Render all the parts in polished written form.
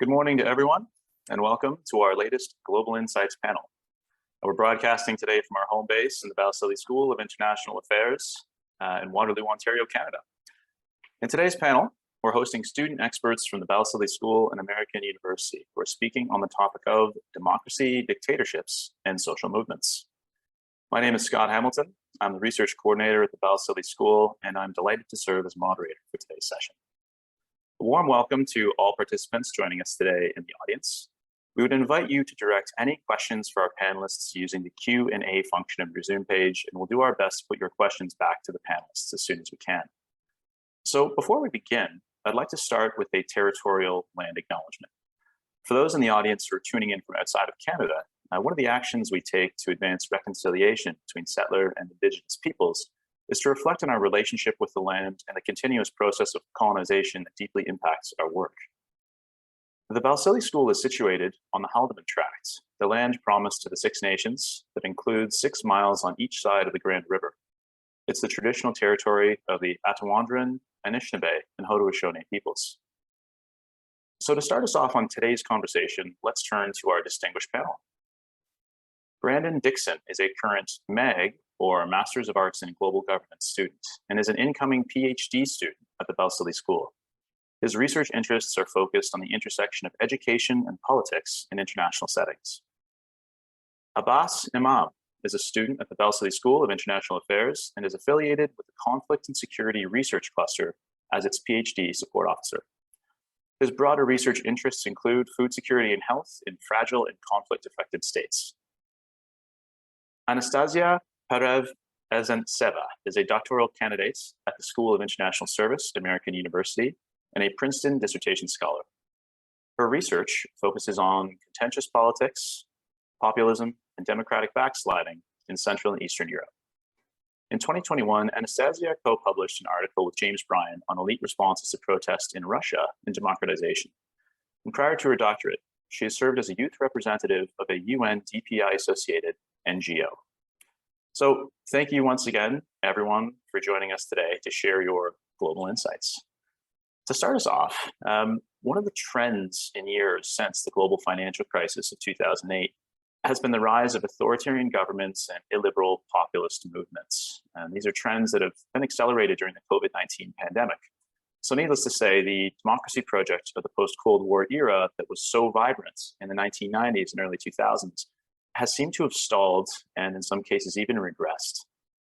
Good morning to everyone, and welcome to our latest Global Insights panel. We're broadcasting today from our home base in the Balsillie School of International Affairs in Waterloo, Ontario, Canada. In today's panel, we're hosting student experts from the Balsillie School and American University who are speaking on the topic of democracy, dictatorships, and social movements. My name is Scott Hamilton. I'm the research coordinator at the Balsillie School, and I'm delighted to serve as moderator for today's session. A warm welcome to all participants joining us today in the audience. We would invite you to direct any questions for our panelists using the Q&A function of your Zoom page, and we'll do our best to put your questions back to the panelists as soon as we can. So before we begin, I'd like to start with a territorial land acknowledgement. For those in the audience who are tuning in from outside of Canada, one of the actions we take to advance reconciliation between settler and Indigenous peoples is to reflect on our relationship with the land and the continuous process of colonization that deeply impacts our work. The Balsillie School is situated on the Haldimand Tract, the land promised to the Six Nations that includes 6 miles on each side of the Grand River. It's the traditional territory of the Attawandaron, Anishinaabe, and Haudenosaunee peoples. So to start us off on today's conversation, let's turn to our distinguished panel. Brandon Dixon is a current MAG, or Masters of Arts in Global Governance student, and is an incoming PhD student at the Balsillie School. His research interests are focused on the intersection of education and politics in international settings. Abbas Imam is a student at the Balsillie School of International Affairs and is affiliated with the Conflict and Security Research Cluster as its PhD support officer. His broader research interests include food security and health in fragile and conflict-affected states. Anastasia Perev-Ezentseva is a doctoral candidate at the School of International Service at American University and a Princeton dissertation scholar. Her research focuses on contentious politics, populism, and democratic backsliding in Central and Eastern Europe. In 2021, Anastasia co-published an article with James Bryan on elite responses to protest in Russia and democratization. And prior to her doctorate, she has served as a youth representative of a UN DPI-associated NGO. So thank you once again, everyone, for joining us today to share your global insights. To start us off, one of the trends in years since the global financial crisis of 2008 has been the rise of authoritarian governments and illiberal populist movements. And these are trends that have been accelerated during the COVID-19 pandemic. So needless to say, the democracy project of the post-Cold War era that was so vibrant in the 1990s and early 2000s has seemed to have stalled and in some cases even regressed.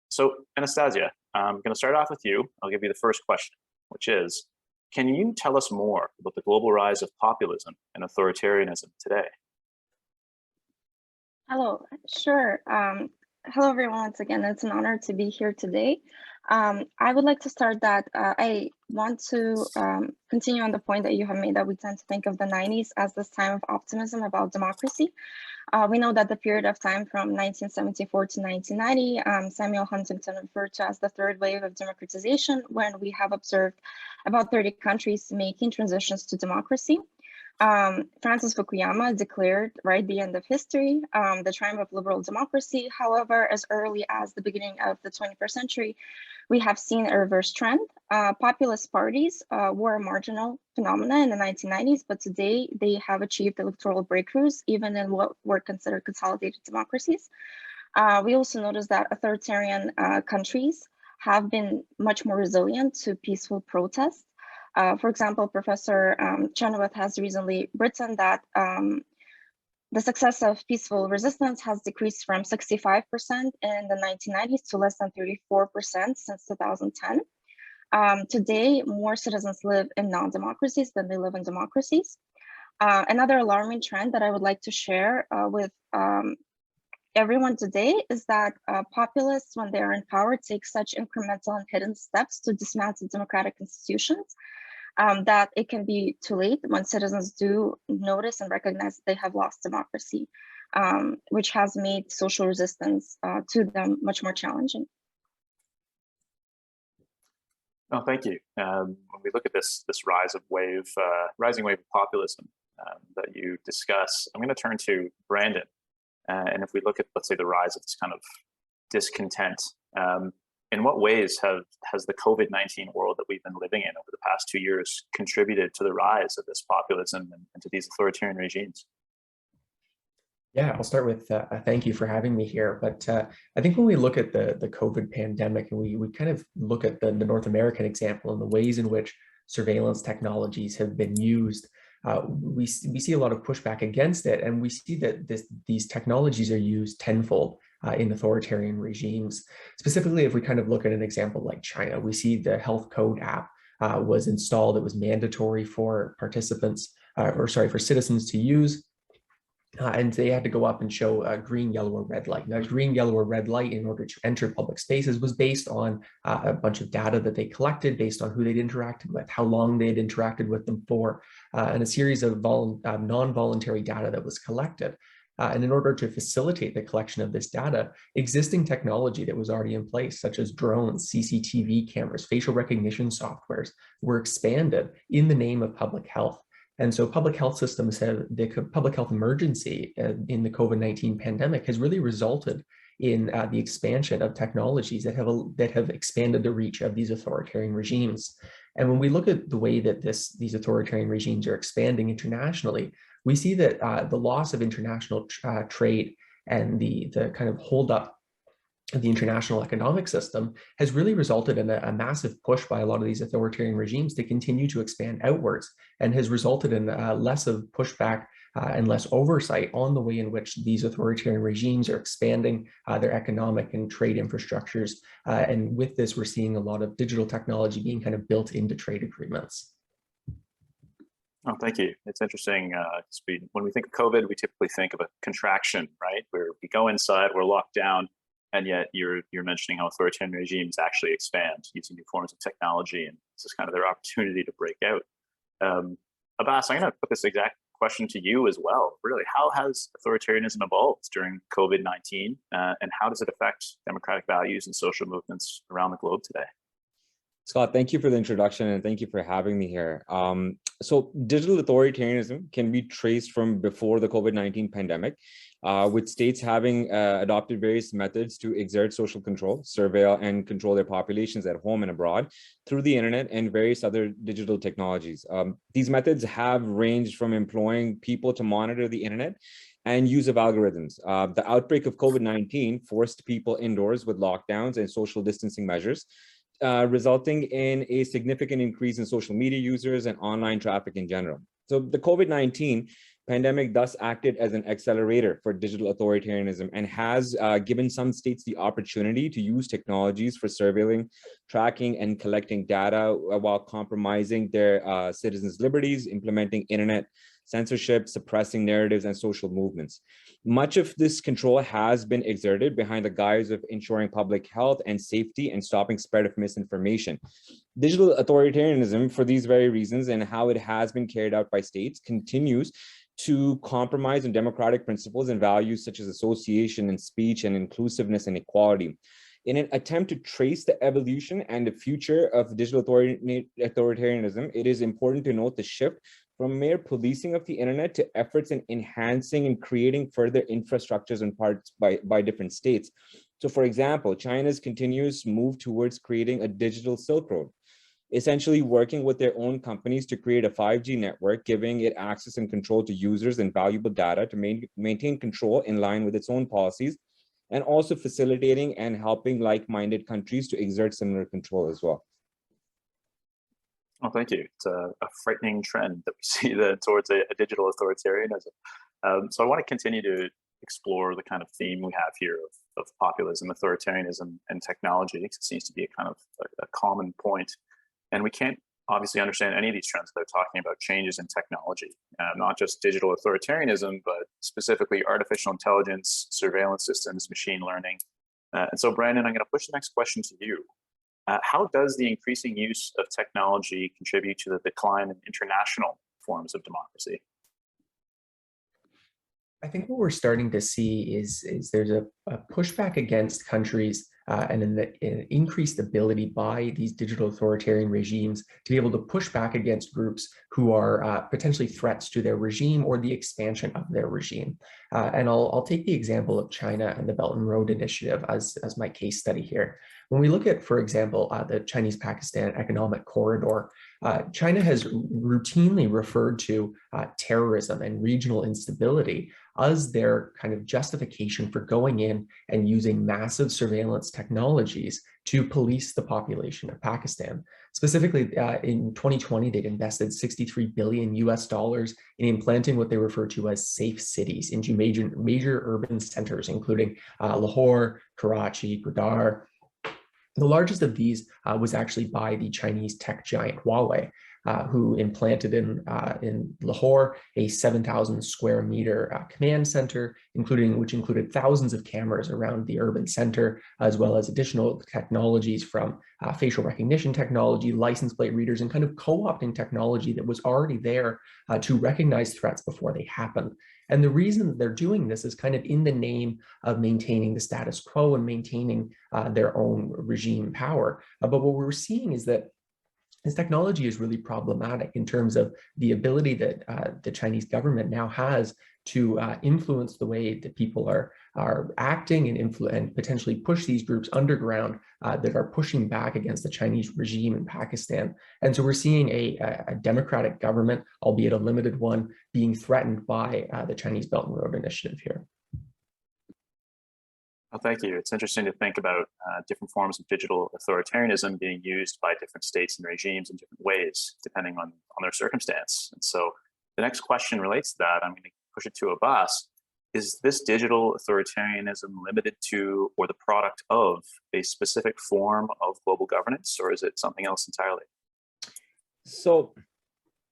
So Anastasia, I'm going to start off with you. I'll give you the first question, which is, can you tell us more about the global rise of populism and authoritarianism today? Hello, sure. Hello, everyone. Once again, it's an honor to be here today. I would like to start that I want to continue on the point that you have made that we tend to think of the 90s as this time of optimism about democracy. We know that the period of time from 1974 to 1990, Samuel Huntington referred to as the third wave of democratization, when we have observed about 30 countries making transitions to democracy. Francis Fukuyama declared the end of history, the triumph of liberal democracy. However, as early as the beginning of the 21st century, we have seen a reverse trend. Populist parties were a marginal phenomenon in the 1990s, but today they have achieved electoral breakthroughs, even in what were considered consolidated democracies. We also noticed that authoritarian countries have been much more resilient to peaceful protests. For example, Professor Chenoweth has recently written that the success of peaceful resistance has decreased from 65% in the 1990s to less than 34% since 2010. Today, more citizens live in non-democracies than they live in democracies. Another alarming trend that I would like to share with everyone today is that populists, when they are in power, take such incremental and hidden steps to dismantle democratic institutions that it can be too late when citizens do notice and recognize that they have lost democracy, which has made social resistance to them much more challenging. Oh, thank you. When we look at this rising wave of populism that you discuss, I'm going to turn to Brandon. And if we look at, let's say, the rise of this kind of discontent, in what ways has the COVID-19 world that we've been living in over the past 2 years contributed to the rise of this populism and to these authoritarian regimes? Yeah, I'll start with a thank you for having me here. But I think when we look at the COVID pandemic and we kind of look at the North American example and the ways in which surveillance technologies have been used, we see a lot of pushback against it. And we see that these technologies are used tenfold in authoritarian regimes. Specifically, if we kind of look at an example like China, we see the health code app was installed. It was mandatory for participants, for citizens to use. And they had to go up and show a green, yellow, or red light. Now, green, yellow, or red light in order to enter public spaces was based on a bunch of data that they collected based on who they'd interacted with, how long they'd interacted with them for, and a series of non-voluntary data that was collected. And in order to facilitate the collection of this data, existing technology that was already in place, such as drones, CCTV cameras, facial recognition softwares, were expanded in the name of public health. And so public health systems the public health emergency in the COVID-19 pandemic has really resulted in the expansion of technologies that have expanded the reach of these authoritarian regimes. And when we look at the way that these authoritarian regimes are expanding internationally, we see that the loss of international trade and the kind of holdup of the international economic system has really resulted in a massive push by a lot of these authoritarian regimes to continue to expand outwards, and has resulted in less of pushback and less oversight on the way in which these authoritarian regimes are expanding their economic and trade infrastructures. And with this, we're seeing a lot of digital technology being kind of built into trade agreements. Oh, thank you. It's interesting. When we think of COVID, we typically think of a contraction, right? Where we go inside, we're locked down, and yet you're mentioning how authoritarian regimes actually expand using new forms of technology, and this is kind of their opportunity to break out. Abbas, I'm going to put this exact question to you as well. Really, how has authoritarianism evolved during COVID-19, and how does it affect democratic values and social movements around the globe today? Scott, thank you for the introduction and thank you for having me here. So digital authoritarianism can be traced from before the COVID-19 pandemic, with states having adopted various methods to exert social control, surveil, and control their populations at home and abroad through the internet and various other digital technologies. These methods have ranged from employing people to monitor the internet and use of algorithms. The outbreak of COVID-19 forced people indoors with lockdowns and social distancing measures, resulting in a significant increase in social media users and online traffic in general. So the COVID-19 pandemic thus acted as an accelerator for digital authoritarianism and has given some states the opportunity to use technologies for surveilling, tracking, and collecting data while compromising their citizens' liberties, implementing internet censorship, suppressing narratives, and social movements. Much of this control has been exerted behind the guise of ensuring public health and safety and stopping spread of misinformation. Digital authoritarianism, for these very reasons and how it has been carried out by states, continues to compromise on democratic principles and values such as association and speech and inclusiveness and equality. In an attempt to trace the evolution and the future of digital authoritarianism, it is important to note the shift from mere policing of the internet to efforts in enhancing and creating further infrastructures and parts by different states. So for example, China's continuous move towards creating a digital Silk Road, essentially working with their own companies to create a 5G network, giving it access and control to users and valuable data to maintain control in line with its own policies, and also facilitating and helping like-minded countries to exert similar control as well. Oh, thank you. It's a frightening trend that we see towards a digital authoritarianism. So I want to continue to explore the kind of theme we have here of populism, authoritarianism, and technology, because it seems to be a kind of a common point. And we can't obviously understand any of these trends without talking about changes in technology, not just digital authoritarianism, but specifically artificial intelligence, surveillance systems, machine learning. And so, Brandon, I'm going to push the next question to you. How does the increasing use of technology contribute to the decline in international forms of democracy? I think what we're starting to see is there's a pushback against countries and an increased ability by these digital authoritarian regimes to be able to push back against groups who are potentially threats to their regime or the expansion of their regime. And I'll take the example of China and the Belt and Road Initiative as my case study here. When we look at, for example, the Chinese-Pakistan economic corridor, China has routinely referred to terrorism and regional instability as their kind of justification for going in and using massive surveillance technologies to police the population of Pakistan. Specifically, in 2020, they'd invested 63 billion US dollars in implanting what they refer to as safe cities into major urban centers, including Lahore, Karachi, Gurdwara. The largest of these was actually by the Chinese tech giant Huawei, who implanted in Lahore a 7,000 square meter command center, which included thousands of cameras around the urban center, as well as additional technologies from facial recognition technology, license plate readers, and kind of co-opting technology that was already there to recognize threats before they happen. And the reason that they're doing this is kind of in the name of maintaining the status quo and maintaining their own regime power. But what we're seeing is that this technology is really problematic in terms of the ability that the Chinese government now has to influence the way that people are acting and potentially push these groups underground that are pushing back against the Chinese regime in Pakistan. And so we're seeing a democratic government, albeit a limited one, being threatened by the Chinese Belt and Road Initiative here. Well, thank you. It's interesting to think about different forms of digital authoritarianism being used by different states and regimes in different ways, depending on their circumstance. And so the next question relates to that. I'm going to push it to Abbas. Is this digital authoritarianism limited to or the product of a specific form of global governance, or is it something else entirely? So,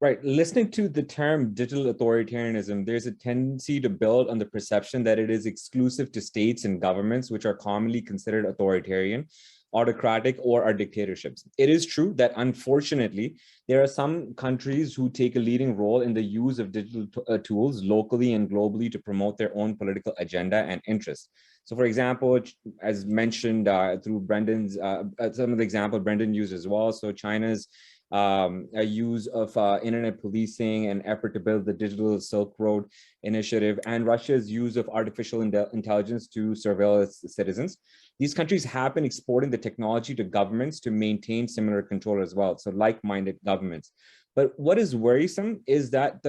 right, listening to the term digital authoritarianism, there's a tendency to build on the perception that it is exclusive to states and governments, which are commonly considered authoritarian, autocratic, or are dictatorships. It is true that unfortunately, there are some countries who take a leading role in the use of digital tools locally and globally to promote their own political agenda and interests. So for example, as mentioned through Brendan's, some of the example Brendan used as well. So China's a use of internet policing and effort to build the digital Silk Road initiative, and Russia's use of artificial intelligence to surveil its citizens. These countries have been exporting the technology to governments to maintain similar control as well, so like-minded governments. But what is worrisome is that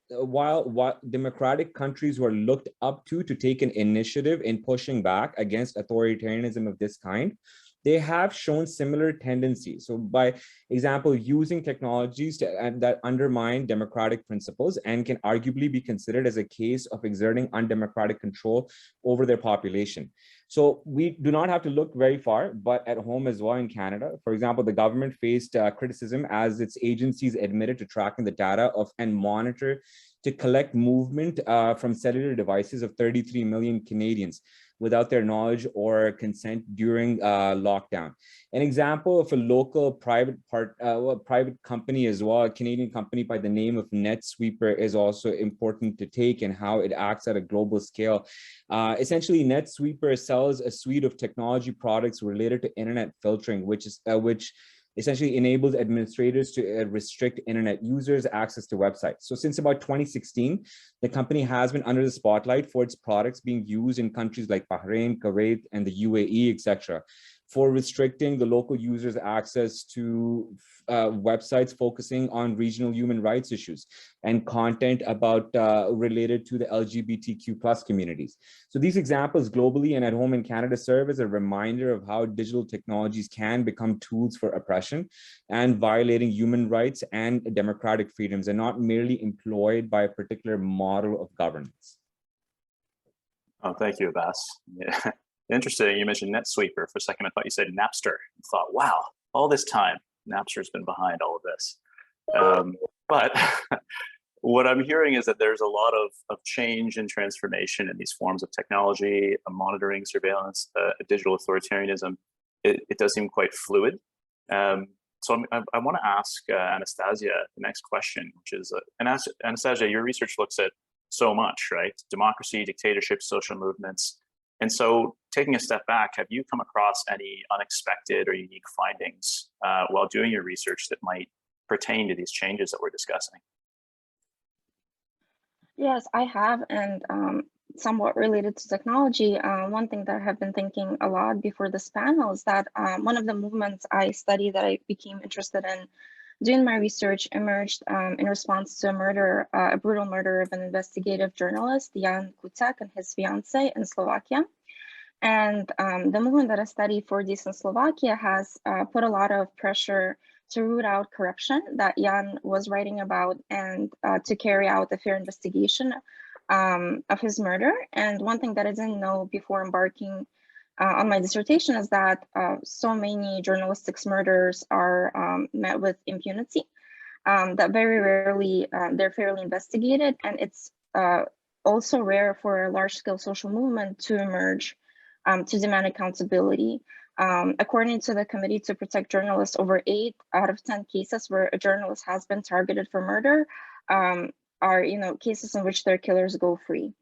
while democratic countries were looked up to take an initiative in pushing back against authoritarianism of this kind, they have shown similar tendencies. So by example, using technologies that undermine democratic principles and can arguably be considered as a case of exerting undemocratic control over their population. So we do not have to look very far, but at home as well in Canada, for example, the government faced criticism as its agencies admitted to tracking the data of and monitor to collect movement from cellular devices of 33 million Canadians without their knowledge or consent during lockdown. An example of a local private company as well, a Canadian company by the name of NetSweeper, is also important to take and how it acts at a global scale. Essentially, NetSweeper sells a suite of technology products related to internet filtering, which essentially enables administrators to restrict internet users' access to websites. So since about 2016, the company has been under the spotlight for its products being used in countries like Bahrain, Kuwait, and the UAE, etc., for restricting the local users' access to websites focusing on regional human rights issues and content about related to the LGBTQ+ communities. So these examples globally and at home in Canada serve as a reminder of how digital technologies can become tools for oppression and violating human rights and democratic freedoms, and not merely employed by a particular model of governance. Oh, thank you, Abbas. Yeah. Interesting. You mentioned NetSweeper. For a second, I thought you said Napster. I thought, wow, all this time, Napster's been behind all of this. But what I'm hearing is that there's a lot of change and transformation in these forms of technology, monitoring, surveillance, digital authoritarianism. It does seem quite fluid. So I want to ask Anastasia the next question, which is, Anastasia, your research looks at so much, right? Democracy, dictatorships, social movements. And so taking a step back, have you come across any unexpected or unique findings while doing your research that might pertain to these changes that we're discussing? Yes, I have, and somewhat related to technology. One thing that I have been thinking a lot before this panel is that one of the movements I study that I became interested in doing my research emerged in response to a murder, a brutal murder of an investigative journalist, Jan Kuciak, and his fiancée in Slovakia. And the movement that I study for this in Slovakia has put a lot of pressure to root out corruption that Jan was writing about and to carry out a fair investigation of his murder. And one thing that I didn't know before embarking on my dissertation is that so many journalistic murders are met with impunity, that very rarely they're fairly investigated. And it's also rare for a large-scale social movement to emerge to demand accountability. According to the Committee to Protect Journalists, over 8 out of 10 cases where a journalist has been targeted for murder are, cases in which their killers go free.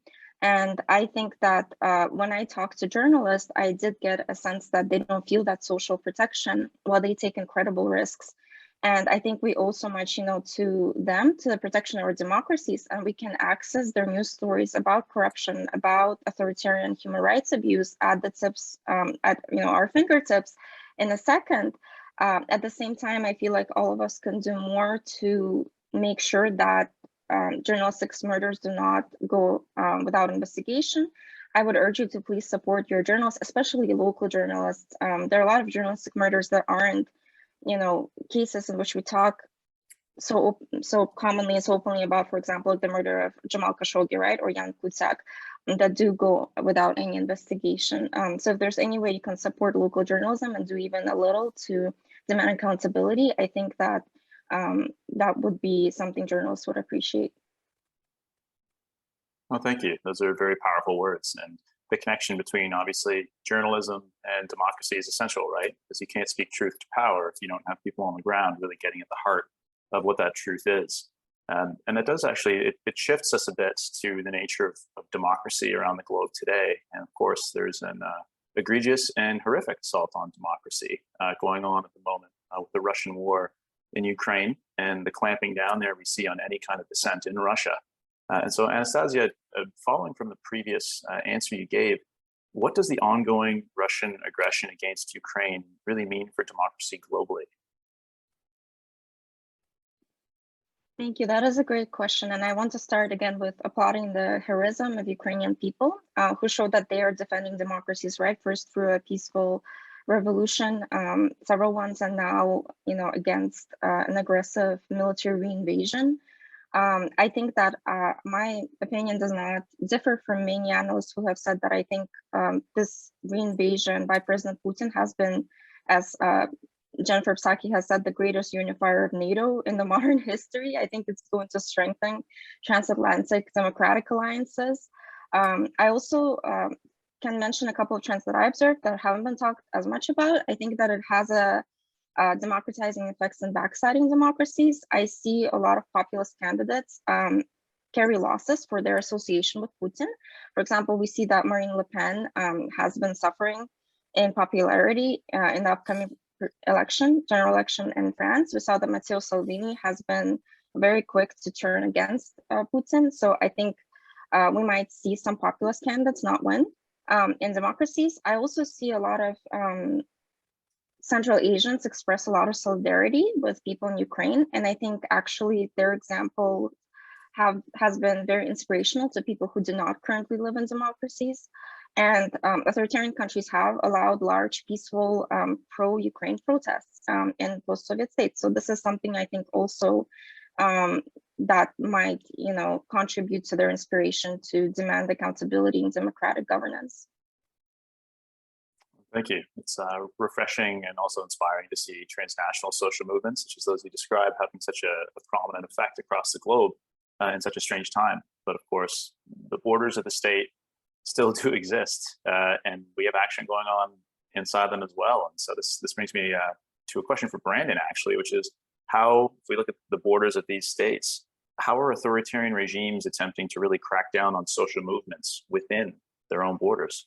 And I think that when I talk to journalists, I did get a sense that they don't feel that social protection while they take incredible risks. And I think we owe so much, to them, to the protection of our democracies, and we can access their news stories about corruption, about authoritarian human rights abuse at the tips, at our fingertips in a second. At the same time, I feel like all of us can do more to make sure that journalistic murders do not go without investigation. I would urge you to please support your journalists, especially local journalists. There are a lot of journalistic murders that aren't cases in which we talk so commonly and so openly about, for example, the murder of Jamal Khashoggi, right, or Jan Kuciak, that do go without any investigation. So if there's any way you can support local journalism and do even a little to demand accountability, I think that that would be something journalists would appreciate. Well, thank you. Those are very powerful words. And the connection between obviously journalism and democracy is essential, right? Because you can't speak truth to power if you don't have people on the ground really getting at the heart of what that truth is. And that does actually, it shifts us a bit to the nature of democracy around the globe today. And of course, there's an egregious and horrific assault on democracy going on at the moment with the Russian war in Ukraine and the clamping down there we see on any kind of dissent in Russia. And so, Anastasia, following from the previous answer you gave, what does the ongoing Russian aggression against Ukraine really mean for democracy globally? Thank you. That is a great question. And I want to start again with applauding the heroism of Ukrainian people who showed that they are defending democracies, right? First through a peaceful revolution, several ones, and now, against an aggressive military reinvasion. I think that my opinion does not differ from many analysts who have said that I think this reinvasion by President Putin has been, as Jennifer Psaki has said, the greatest unifier of NATO in the modern history. I think it's going to strengthen transatlantic democratic alliances. I also can mention a couple of trends that I observed that haven't been talked as much about. I think that it has a democratizing effects and backsliding democracies. I see a lot of populist candidates carry losses for their association with Putin. For example, we see that Marine Le Pen has been suffering in popularity in the upcoming general election in France. We saw that Matteo Salvini has been very quick to turn against Putin. So I think we might see some populist candidates not win in democracies. I also see a lot of Central Asians express a lot of solidarity with people in Ukraine. And I think actually their example has been very inspirational to people who do not currently live in democracies. And authoritarian countries have allowed large, peaceful, pro-Ukraine protests in post-Soviet states. So this is something I think also that might, contribute to their inspiration to demand accountability and democratic governance. Thank you. It's refreshing and also inspiring to see transnational social movements, such as those you described, having such a prominent effect across the globe in such a strange time. But of course, the borders of the state still do exist, and we have action going on inside them as well. And so this brings me to a question for Brandon, actually, which is how, if we look at the borders of these states, how are authoritarian regimes attempting to really crack down on social movements within their own borders?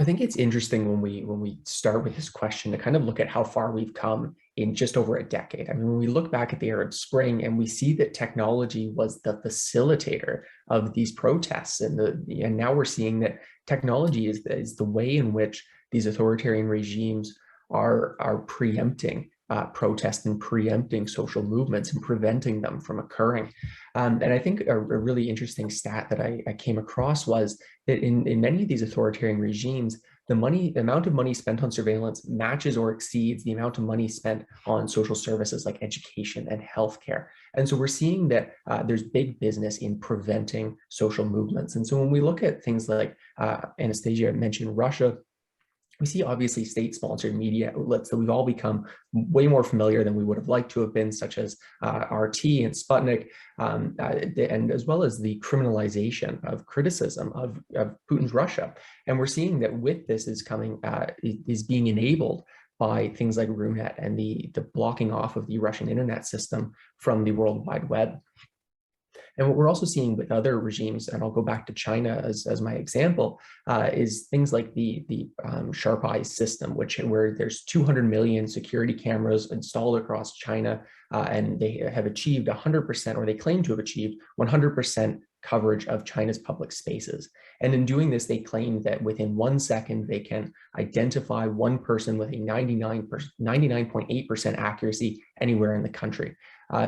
I think it's interesting when we start with this question to kind of look at how far we've come in just over a decade. I mean, when we look back at the Arab Spring and we see that technology was the facilitator of these protests, and now we're seeing that technology is the way in which these authoritarian regimes are preempting protest and preempting social movements and preventing them from occurring. And I think a really interesting stat that I came across was that in many of these authoritarian regimes, the amount of money spent on surveillance matches or exceeds the amount of money spent on social services like education and healthcare. And so we're seeing that there's big business in preventing social movements. And so when we look at things like Anastasia mentioned Russia, we see obviously state-sponsored media outlets that we've all become way more familiar than we would have liked to have been, such as RT and Sputnik, and as well as the criminalization of criticism of Putin's Russia. And we're seeing that with this is coming, is being enabled by things like RUNET and the blocking off of the Russian internet system from the World Wide Web. And what we're also seeing with other regimes, and I'll go back to China as my example, is things like the Sharp Eyes system, where there's 200 million security cameras installed across China, and they have achieved 100%, or they claim to have achieved 100% coverage of China's public spaces. And in doing this, they claim that within 1 second, they can identify one person with a 99.8% accuracy anywhere in the country.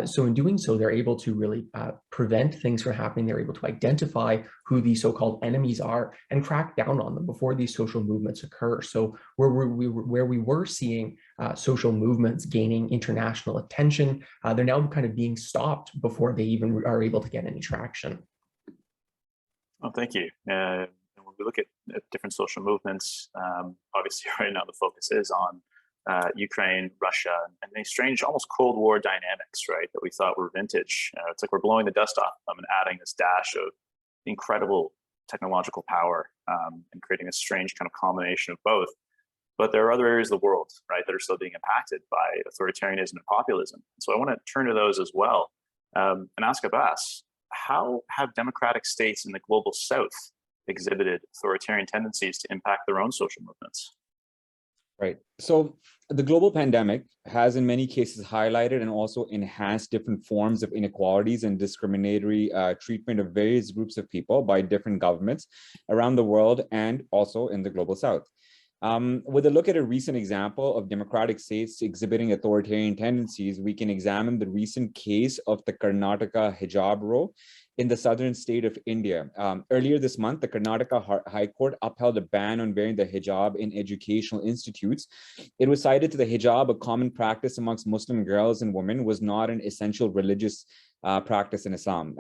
So in doing so, they're able to really prevent things from happening. They're able to identify who the so-called enemies are and crack down on them before these social movements occur. So where we were seeing social movements gaining international attention, they're now kind of being stopped before they even are able to get any traction. Oh, thank you. When we look at different social movements, obviously right now the focus is on Ukraine, Russia, and these strange, almost Cold War dynamics, right, that we thought were vintage. It's like we're blowing the dust off them and adding this dash of incredible technological power and creating a strange kind of combination of both. But there are other areas of the world, right, that are still being impacted by authoritarianism and populism. So I want to turn to those as well and ask Abbas, how have democratic states in the global south exhibited authoritarian tendencies to impact their own social movements? Right. So the global pandemic has in many cases highlighted and also enhanced different forms of inequalities and discriminatory treatment of various groups of people by different governments around the world and also in the global south. With a look at a recent example of democratic states exhibiting authoritarian tendencies, we can examine the recent case of the Karnataka hijab row in the southern state of India. Earlier this month, the Karnataka High Court upheld a ban on wearing the hijab in educational institutes. It was cited that the hijab, a common practice amongst Muslim girls and women, was not an essential religious practice in Islam.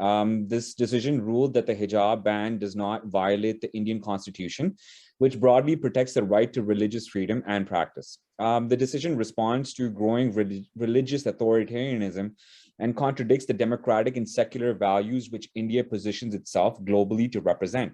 This decision ruled that the hijab ban does not violate the Indian Constitution, which broadly protects the right to religious freedom and practice. The decision responds to growing religious authoritarianism and contradicts the democratic and secular values which India positions itself globally to represent.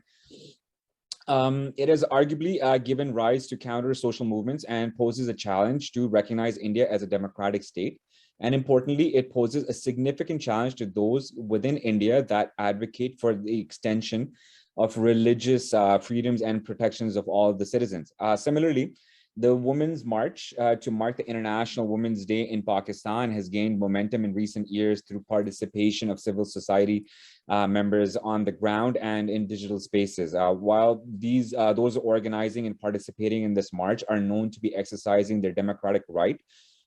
It has arguably given rise to counter social movements and poses a challenge to recognize India as a democratic state. And importantly, it poses a significant challenge to those within India that advocate for the extension of religious freedoms and protections of all of the citizens. Similarly, the Women's March to mark the International Women's Day in Pakistan has gained momentum in recent years through participation of civil society members on the ground and in digital spaces. While those organizing and participating in this march are known to be exercising their democratic right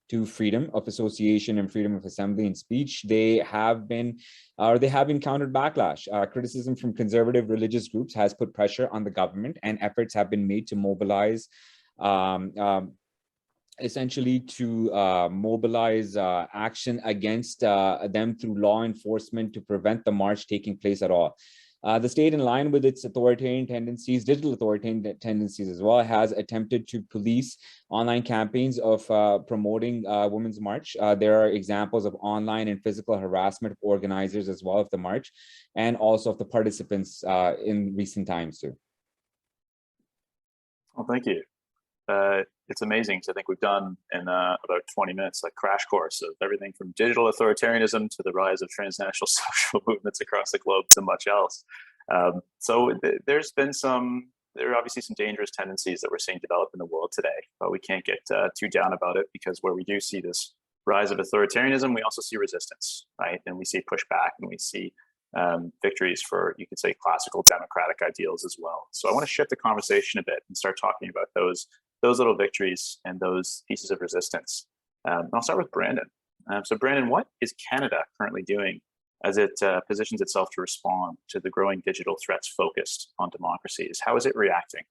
to freedom of association and freedom of assembly and speech, they have encountered backlash. Criticism from conservative religious groups has put pressure on the government, and efforts have been made to mobilize essentially to mobilize action against them through law enforcement to prevent the march taking place at all. The state, in line with its authoritarian tendencies, digital authoritarian tendencies as well, has attempted to police online campaigns of promoting Women's March. There are examples of online and physical harassment of organizers as well of the march, and also of the participants in recent times too. Well, thank you. It's amazing because I think we've done in about 20 minutes a crash course of everything from digital authoritarianism to the rise of transnational social movements across the globe to much else. So there's been some there are obviously some dangerous tendencies that we're seeing develop in the world today, but we can't get too down about it, because where we do see this rise of authoritarianism, we also see resistance, right? And we see pushback, and we see victories for, you could say, classical democratic ideals as well. So I want to shift the conversation a bit and start talking about those little victories and those pieces of resistance. And I'll start with Brandon. So Brandon, what is Canada currently doing as it positions itself to respond to the growing digital threats focused on democracies? How is it reacting?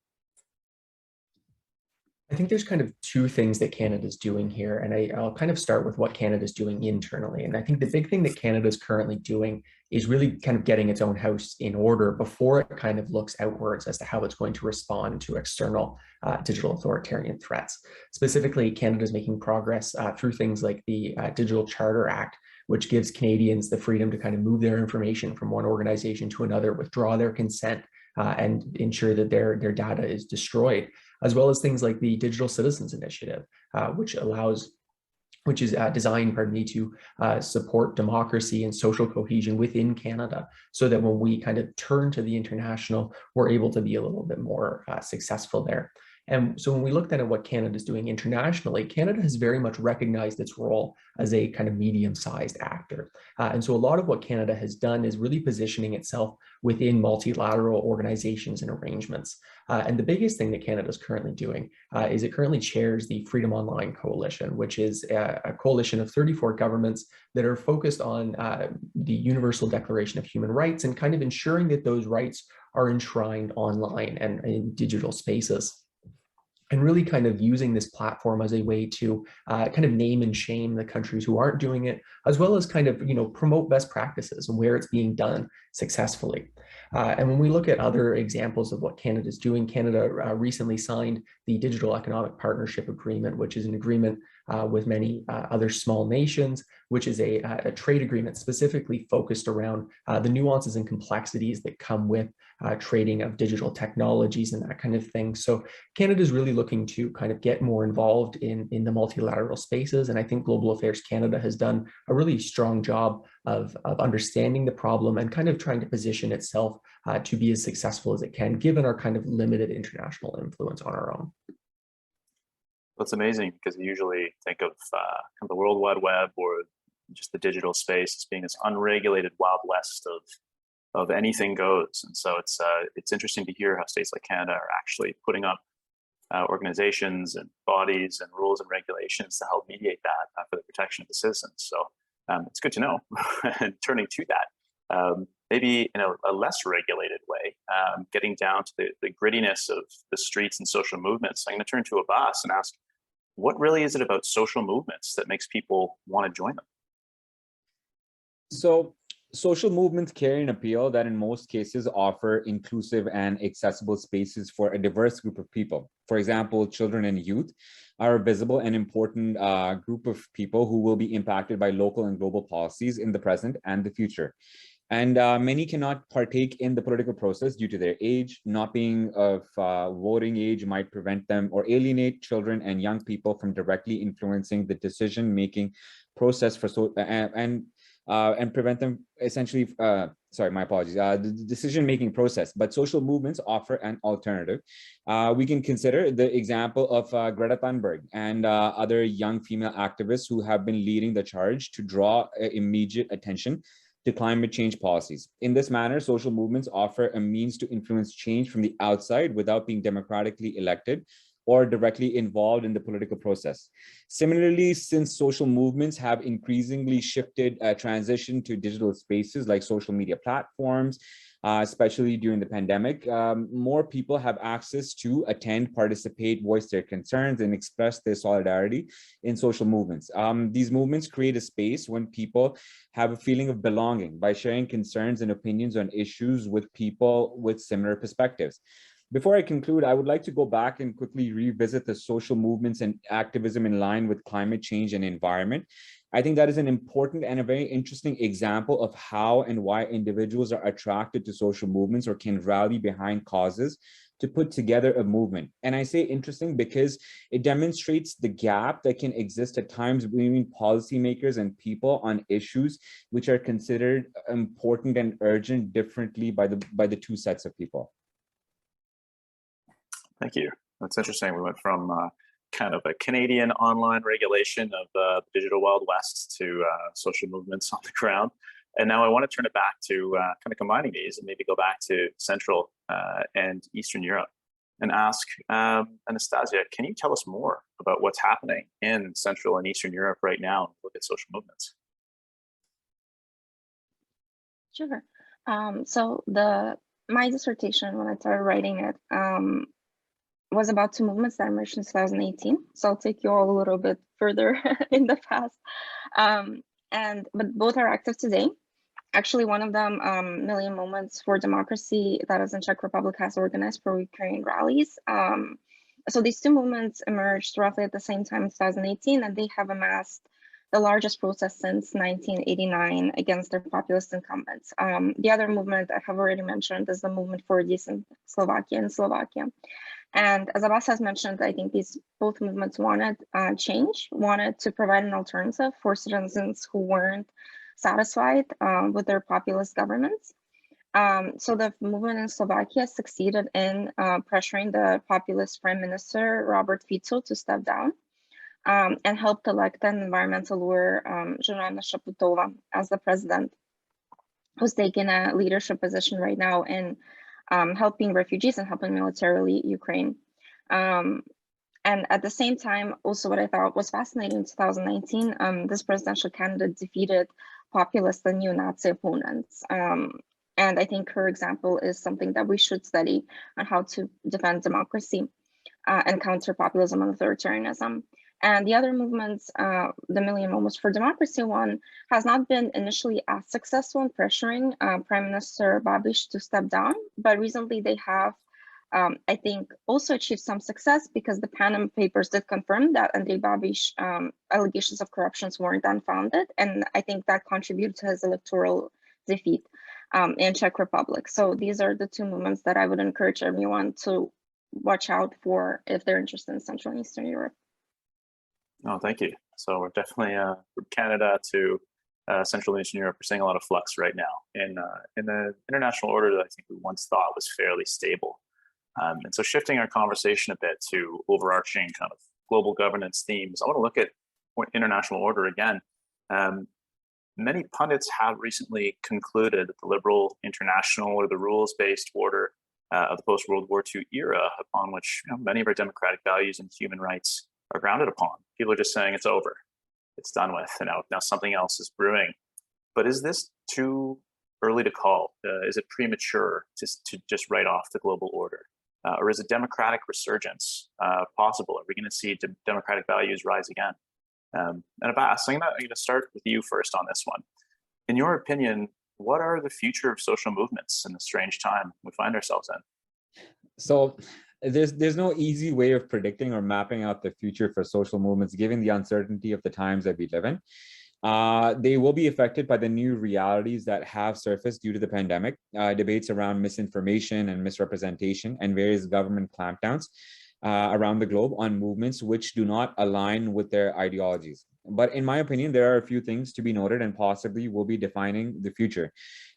I think there's kind of two things that Canada's doing here, and I'll kind of start with what Canada's doing internally. And I think the big thing that Canada's currently doing is really kind of getting its own house in order before it kind of looks outwards as to how it's going to respond to external digital authoritarian threats. Specifically, Canada's making progress through things like the Digital Charter Act, which gives Canadians the freedom to kind of move their information from one organization to another, withdraw their consent, and ensure that their data is destroyed, as well as things like the Digital Citizens Initiative, which is designed, to support democracy and social cohesion within Canada, so that when we kind of turn to the international, we're able to be a little bit more successful there. And so when we looked at what Canada's doing internationally, Canada has very much recognized its role as a kind of medium-sized actor. And so a lot of what Canada has done is really positioning itself within multilateral organizations and arrangements. And the biggest thing that Canada is currently doing is it currently chairs the Freedom Online Coalition, which is a coalition of 34 governments that are focused on the Universal Declaration of Human Rights and kind of ensuring that those rights are enshrined online and in digital spaces. And really kind of using this platform as a way to kind of name and shame the countries who aren't doing it, as well as kind of, promote best practices and where it's being done successfully. And when we look at other examples of what Canada's doing, Canada recently signed the Digital Economic Partnership Agreement, which is an agreement with many other small nations, which is a trade agreement specifically focused around the nuances and complexities that come with trading of digital technologies and that kind of thing. So Canada is really looking to kind of get more involved in the multilateral spaces. And I think Global Affairs Canada has done a really strong job of understanding the problem and kind of trying to position itself to be as successful as it can, given our kind of limited international influence on our own. That's amazing, because you usually think of kind of the World Wide Web or just the digital space as being this unregulated Wild West of anything goes. And so it's interesting to hear how states like Canada are actually putting up organizations and bodies and rules and regulations to help mediate that for the protection of the citizens. So it's good to know. And turning to that, maybe in a less regulated way, getting down to the grittiness of the streets and social movements, I'm going to turn to Abbas and ask, what really is it about social movements that makes people want to join them? So social movements carry an appeal that in most cases offer inclusive and accessible spaces for a diverse group of people. For example, children and youth are a visible and important group of people who will be impacted by local and global policies in the present and the future. And many cannot partake in the political process due to their age. Not being of voting age might prevent them or alienate children and young people from directly influencing the decision-making process and prevent them essentially, sorry, my apologies, the decision-making process. But social movements offer an alternative. We can consider the example of Greta Thunberg and other young female activists who have been leading the charge to draw immediate attention to climate change policies. In this manner, social movements offer a means to influence change from the outside without being democratically elected or directly involved in the political process. Similarly, since social movements have increasingly shifted transition to digital spaces like social media platforms, especially during the pandemic, more people have access to attend, participate, voice their concerns, and express their solidarity in social movements. These movements create a space when people have a feeling of belonging by sharing concerns and opinions on issues with people with similar perspectives. Before I conclude, I would like to go back and quickly revisit the social movements and activism in line with climate change and environment. I think that is an important and a very interesting example of how and why individuals are attracted to social movements or can rally behind causes to put together a movement. And I say interesting because it demonstrates the gap that can exist at times between policymakers and people on issues which are considered important and urgent differently by the two sets of people. Thank you. That's interesting. We went from kind of a Canadian online regulation of the digital Wild West to social movements on the ground. And now I want to turn it back to kind of combining these and maybe go back to Central and Eastern Europe and ask Anastasia, can you tell us more about what's happening in Central and Eastern Europe right now? Look at social movements. Sure. So my dissertation, when I started writing it, was about two movements that emerged in 2018. So I'll take you all a little bit further in the past. But both are active today. Actually, one of them, Million Moments for Democracy, that is in Czech Republic, has organized pro-Ukraine rallies. So these two movements emerged roughly at the same time in 2018, and they have amassed the largest protest since 1989 against their populist incumbents. The other movement I have already mentioned is the movement for a decent Slovakia in Slovakia. And as Abbas has mentioned, I think both movements wanted change, wanted to provide an alternative for citizens who weren't satisfied with their populist governments. So the movement in Slovakia succeeded in pressuring the populist Prime Minister Robert Fico to step down and helped elect an environmental lawyer, Zuzana Shaputova, as the president, who's taken a leadership position right now in helping refugees and helping militarily Ukraine. And at the same time, also what I thought was fascinating in 2019, this presidential candidate defeated populist and neo-Nazi opponents. And I think her example is something that we should study on how to defend democracy and counter populism and authoritarianism. And the other movements, the Million Moments for Democracy one, has not been initially as successful in pressuring Prime Minister Babiš to step down, but recently they have, I think, also achieved some success because the Panama Papers did confirm that Andrej Babiš allegations of corruption weren't unfounded, and I think that contributed to his electoral defeat in Czech Republic. So these are the two movements that I would encourage everyone to watch out for if they're interested in Central and Eastern Europe. Oh, thank you. So we're definitely from Canada to Central and Eastern Europe. We're seeing a lot of flux right now in the international order that I think we once thought was fairly stable. And so shifting our conversation a bit to overarching kind of global governance themes, I want to look at international order again. Many pundits have recently concluded that the liberal international or the rules-based order of the post-World War II era, upon which many of our democratic values and human rights are grounded upon. People are just saying it's over, it's done with, and now something else is brewing. But is this too early to call? Is it premature to just write off the global order? Or is a democratic resurgence possible? Are we going to see democratic values rise again? And Abbas, I'm going to start with you first on this one. In your opinion, what are the future of social movements in the strange time we find ourselves in? So there's no easy way of predicting or mapping out the future for social movements, given the uncertainty of the times that we live in. They will be affected by the new realities that have surfaced due to the pandemic, debates around misinformation and misrepresentation, and various government clampdowns around the globe on movements which do not align with their ideologies. But in my opinion, there are a few things to be noted and possibly will be defining the future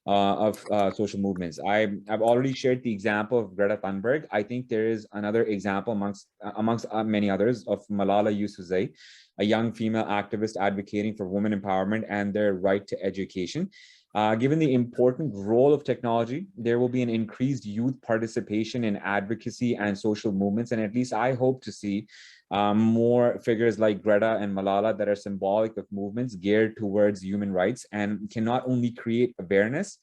of social movements. I've already shared the example of Greta Thunberg. I think there is another example amongst many others of Malala Yousafzai, a young female activist advocating for women empowerment and their right to education. Given the important role of technology, there will be an increased youth participation in advocacy and social movements. And at least I hope to see more figures like Greta and Malala that are symbolic of movements geared towards human rights and can not only create awareness,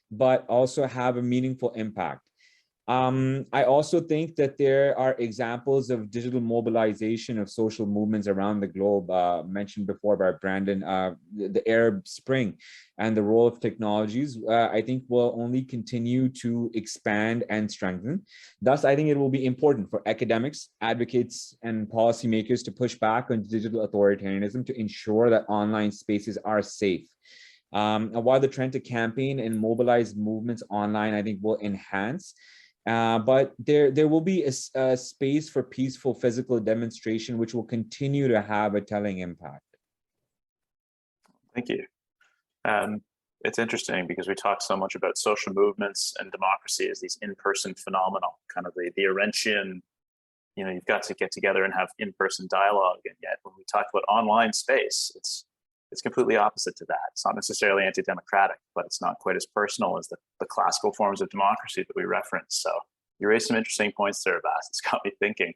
but also have a meaningful impact. I also think that there are examples of digital mobilization of social movements around the globe, mentioned before by Brandon, the Arab Spring and the role of technologies, I think will only continue to expand and strengthen. Thus, I think it will be important for academics, advocates, and policymakers to push back on digital authoritarianism to ensure that online spaces are safe. While the trend to campaign and mobilize movements online, I think will enhance, but there will be a space for peaceful physical demonstration, which will continue to have a telling impact. Thank you. It's interesting because we talk so much about social movements and democracy as these in-person phenomena, kind of the Arendtian you've got to get together and have in-person dialogue. And yet when we talk about online space, it's completely opposite to that. It's not necessarily anti-democratic, but it's not quite as personal as the classical forms of democracy that we reference. So you raised some interesting points there, Abbas. It's got me thinking.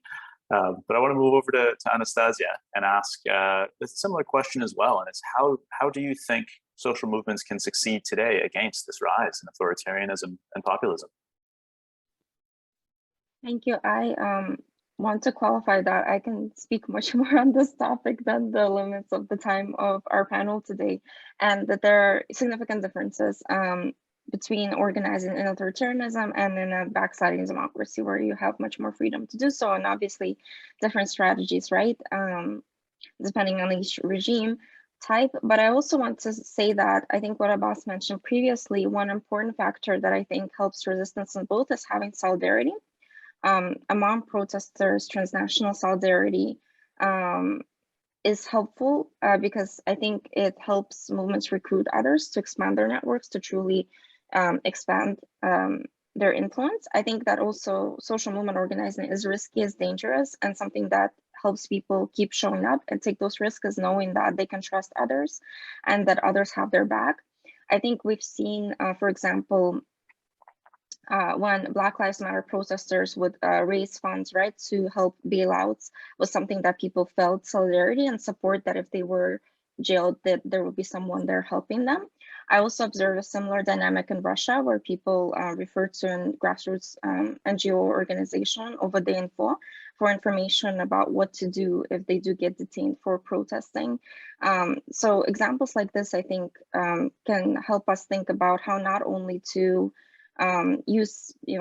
But I want to move over to Anastasia and ask a similar question as well. And it's how do you think social movements can succeed today against this rise in authoritarianism and populism? Thank you. I want to qualify that I can speak much more on this topic than the limits of the time of our panel today, and that there are significant differences between organizing in authoritarianism and in a backsliding democracy where you have much more freedom to do so, and obviously different strategies, right? Depending on each regime type. But I also want to say that I think what Abbas mentioned previously, one important factor that I think helps resistance in both is having solidarity. Among protesters, transnational solidarity is helpful because I think it helps movements recruit others to expand their networks, to truly expand their influence. I think that also social movement organizing is risky, is dangerous, and something that helps people keep showing up and take those risks is knowing that they can trust others and that others have their back. I think we've seen, for example, when Black Lives Matter protesters would raise funds, right, to help bailouts, was something that people felt solidarity and support, that if they were jailed, that there would be someone there helping them. I also observed a similar dynamic in Russia, where people refer to a grassroots NGO organization, Ovada Info, for information about what to do if they do get detained for protesting. So examples like this, I think, can help us think about how not only to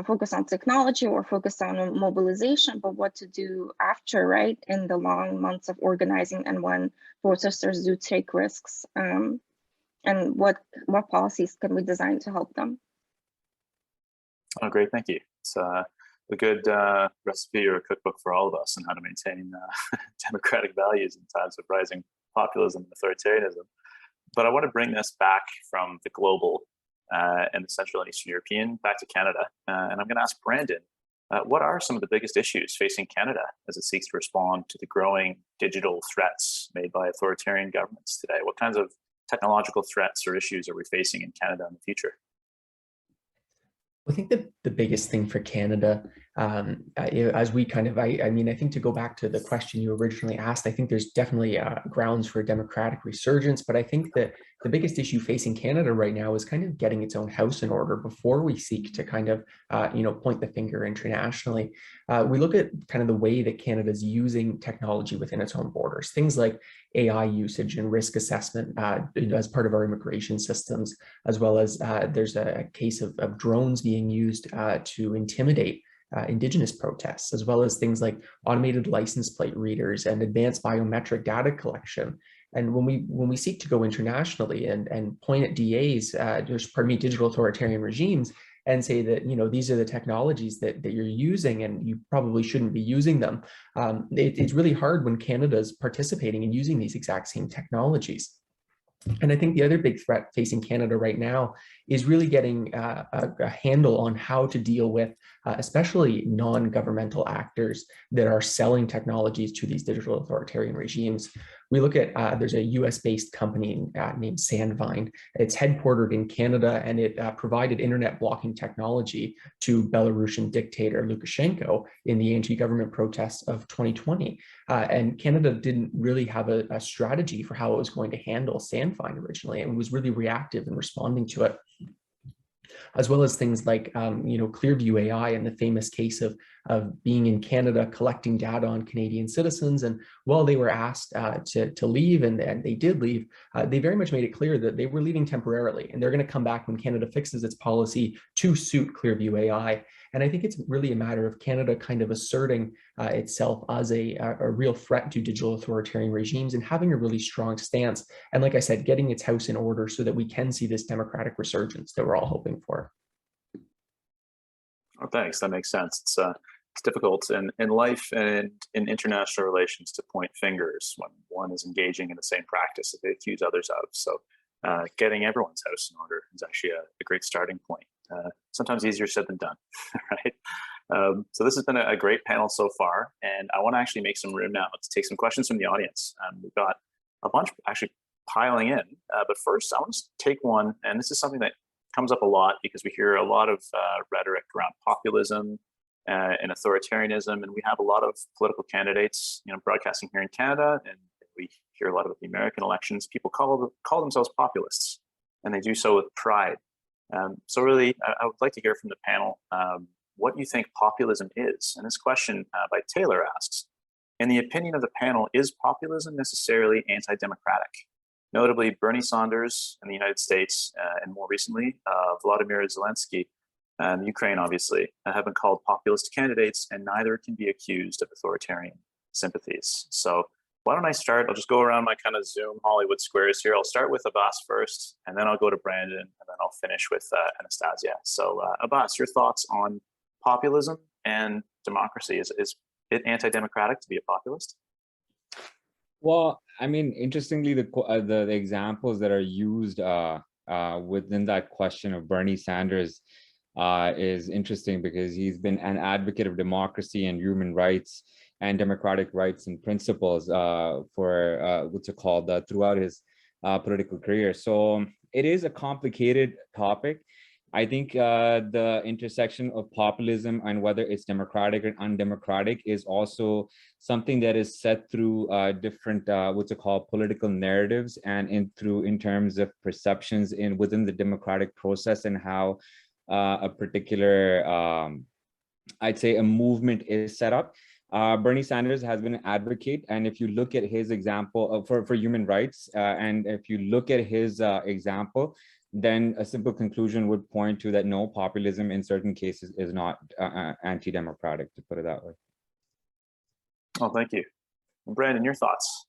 focus on technology or focus on mobilization, but what to do after, right, in the long months of organizing and when protesters do take risks, and what policies can we design to help them? Oh, great, thank you. It's a good recipe or a cookbook for all of us on how to maintain democratic values in times of rising populism and authoritarianism. But I want to bring this back from the global and the Central and Eastern European back to Canada. And I'm going to ask Brandon, what are some of the biggest issues facing Canada as it seeks to respond to the growing digital threats made by authoritarian governments today? What kinds of technological threats or issues are we facing in Canada in the future? I think the biggest thing for Canada, as we kind of, I mean, I think to go back to the question you originally asked, I think there's definitely grounds for democratic resurgence, but I think that the biggest issue facing Canada right now is kind of getting its own house in order before we seek to kind of, point the finger internationally. We look at kind of the way that Canada is using technology within its own borders, things like AI usage and risk assessment as part of our immigration systems, as well as there's a case of drones being used to intimidate Indigenous protests, as well as things like automated license plate readers and advanced biometric data collection. And when we seek to go internationally and point at DAs, digital authoritarian regimes, and say that, these are the technologies that you're using and you probably shouldn't be using them, it's really hard when Canada is participating in using these exact same technologies. And I think the other big threat facing Canada right now is really getting a handle on how to deal with especially non-governmental actors that are selling technologies to these digital authoritarian regimes. We look at, there's a US-based company named Sandvine. It's headquartered in Canada, and it provided internet blocking technology to Belarusian dictator Lukashenko in the anti-government protests of 2020. And Canada didn't really have a strategy for how it was going to handle Sandvine originally, and was really reactive in responding to it. As well as things like, Clearview AI and the famous case of being in Canada, collecting data on Canadian citizens. And while they were asked to leave, and they did leave, they very much made it clear that they were leaving temporarily, and they're going to come back when Canada fixes its policy to suit Clearview AI. And I think it's really a matter of Canada kind of asserting itself as a real threat to digital authoritarian regimes and having a really strong stance. And like I said, getting its house in order so that we can see this democratic resurgence that we're all hoping for. Oh, thanks. That makes sense. It's difficult in life and in international relations to point fingers when one is engaging in the same practice that they accuse others of. So getting everyone's house in order is actually a great starting point. Sometimes easier said than done, right? So this has been a great panel so far, and I want to actually make some room now to take some questions from the audience. We've got a bunch actually piling in, but first I want to take one, and this is something that comes up a lot because we hear a lot of rhetoric around populism and authoritarianism, and we have a lot of political candidates, broadcasting here in Canada, and we hear a lot about the American elections. People call themselves populists, and they do so with pride. So really, I would like to hear from the panel what you think populism is. And this question by Taylor asks, in the opinion of the panel, is populism necessarily anti-democratic? Notably, Bernie Sanders in the United States, and more recently, Vladimir Zelensky, Ukraine, obviously, have been called populist candidates, and neither can be accused of authoritarian sympathies. So why don't I start? I'll just go around my kind of Zoom Hollywood squares here. I'll start with Abbas first, and then I'll go to Brandon, and then I'll finish with Anastasia. So Abbas, your thoughts on populism and democracy? Is it anti-democratic to be a populist? Well, I mean, interestingly, the examples that are used within that question of Bernie Sanders is interesting because he's been an advocate of democracy and human rights and democratic rights and principles for what's it called throughout his political career. So it is a complicated topic. I think the intersection of populism and whether it's democratic or undemocratic is also something that is set through different what's it called political narratives and in terms of perceptions within the democratic process and how a particular I'd say a movement is set up. Bernie Sanders has been an advocate, and if you look at his example for human rights, and if you look at his example, then a simple conclusion would point to that no, populism in certain cases is not anti-democratic, to put it that way. Oh, thank you. And Brandon, your thoughts?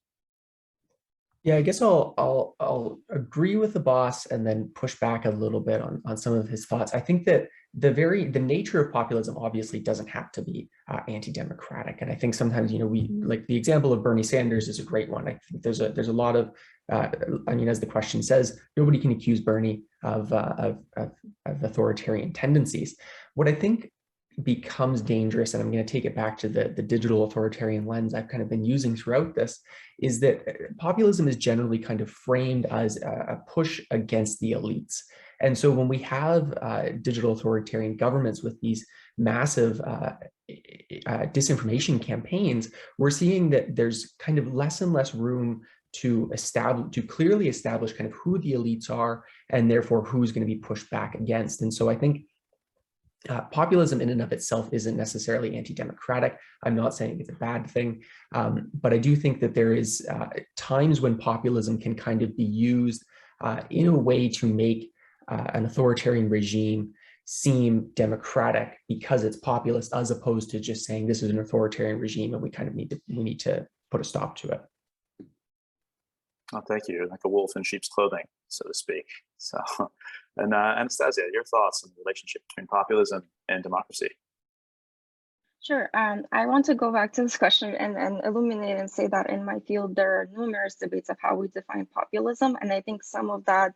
Yeah, I guess I'll agree with the boss and then push back a little bit on some of his thoughts. I think that the nature of populism obviously doesn't have to be anti-democratic, and I think sometimes we like the example of Bernie Sanders is a great one. I think there's a lot of I mean, as the question says, nobody can accuse Bernie of authoritarian tendencies. What I think becomes dangerous, and I'm going to take it back to the digital authoritarian lens I've kind of been using throughout this, is that populism is generally kind of framed as a push against the elites. And so when we have digital authoritarian governments with these massive disinformation campaigns, we're seeing that there's kind of less and less room to clearly establish kind of who the elites are and therefore who's going to be pushed back against. And so I think populism in and of itself isn't necessarily anti-democratic. I'm not saying it's a bad thing, but I do think that there is times when populism can kind of be used in a way to make an authoritarian regime seem democratic because it's populist, as opposed to just saying this is an authoritarian regime and we kind of need to put a stop to it. Oh, thank you. Like a wolf in sheep's clothing, so to speak. So, and Anastasia, your thoughts on the relationship between populism and democracy? Sure. I want to go back to this question and illuminate and say that in my field, there are numerous debates of how we define populism. And I think some of that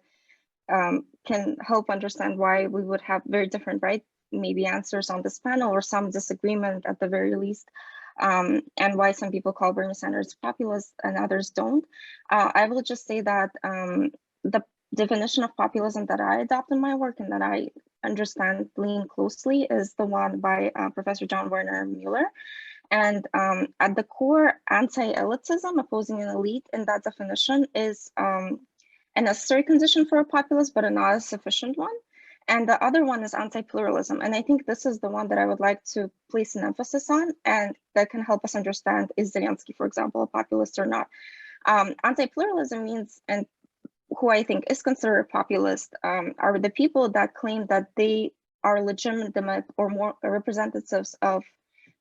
can help understand why we would have very different, maybe answers on this panel or some disagreement at the very least. And why some people call Bernie Sanders populist and others don't. I will just say that the definition of populism that I adopt in my work and that I understand lean closely is the one by Professor John Werner Mueller. And at the core, anti-elitism, opposing an elite in that definition is a necessary condition for a populist, but not a sufficient one. And the other one is anti-pluralism. And I think this is the one that I would like to place an emphasis on, and that can help us understand, is Zelensky, for example, a populist or not? Anti-pluralism means, and who I think is considered a populist, are the people that claim that they are legitimate or more representatives of